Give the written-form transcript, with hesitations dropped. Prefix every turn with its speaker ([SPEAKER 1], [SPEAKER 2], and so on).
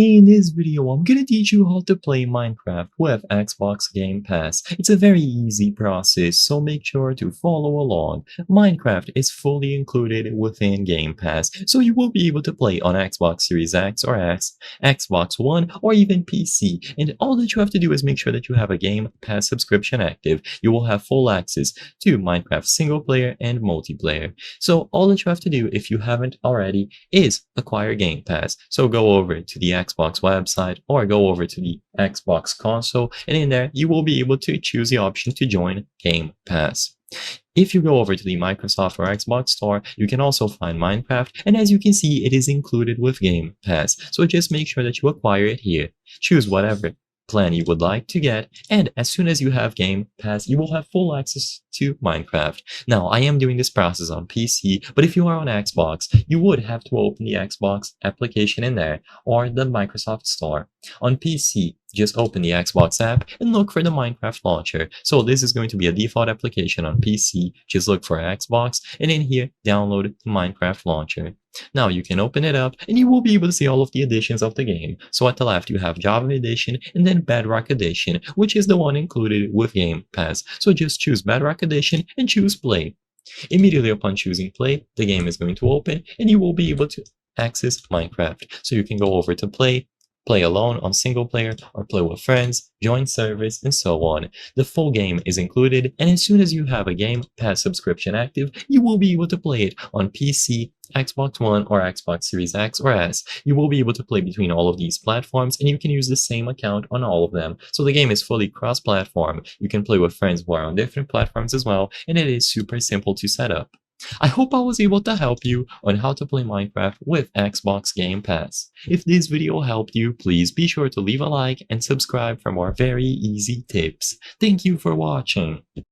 [SPEAKER 1] In this video, I'm gonna teach you how to play Minecraft with Xbox Game Pass. It's a very easy process, so make sure to follow along. Minecraft is fully included within Game Pass, so you will be able to play on Xbox Series X or S, Xbox One, or even PC. And all that you have to do is make sure that you have a Game Pass subscription active. You will have full access to Minecraft single player and multiplayer. So all that you have to do, if you haven't already, is acquire Game Pass. So go over to the Xbox website or go over to the Xbox console, and in there you will be able to choose the option to join Game Pass. If you go over to the Microsoft or Xbox store, you can also find Minecraft, and as you can see, it is included with Game Pass. So just make sure that you acquire it here. Choose whatever plan you would like to get, and as soon as you have Game Pass, you will have full access to Minecraft. Now, I am doing this process on PC, but if you are on Xbox, you would have to open the Xbox application in there, or the Microsoft Store. On PC, just open the Xbox app and look for the Minecraft launcher. So this is going to be a default application on PC. Just look for Xbox, and in here, download the Minecraft launcher. Now you can open it up and you will be able to see all of the editions of the game. So at the left you have Java Edition and then Bedrock Edition, which is the one included with Game Pass. So just choose Bedrock Edition and choose Play. Immediately upon choosing Play, the game is going to open and you will be able to access Minecraft. So you can go over to Play, play alone on single player, or play with friends, join servers, and so on. The full game is included, and as soon as you have a Game Pass subscription active, you will be able to play it on PC, Xbox One, or Xbox Series X or S. You will be able to play between all of these platforms, and you can use the same account on all of them. So the game is fully cross-platform. You can play with friends who are on different platforms as well, and it is super simple to set up. I hope I was able to help you on how to play Minecraft with Xbox Game Pass. If this video helped you, please be sure to leave a like and subscribe for more very easy tips. Thank you for watching.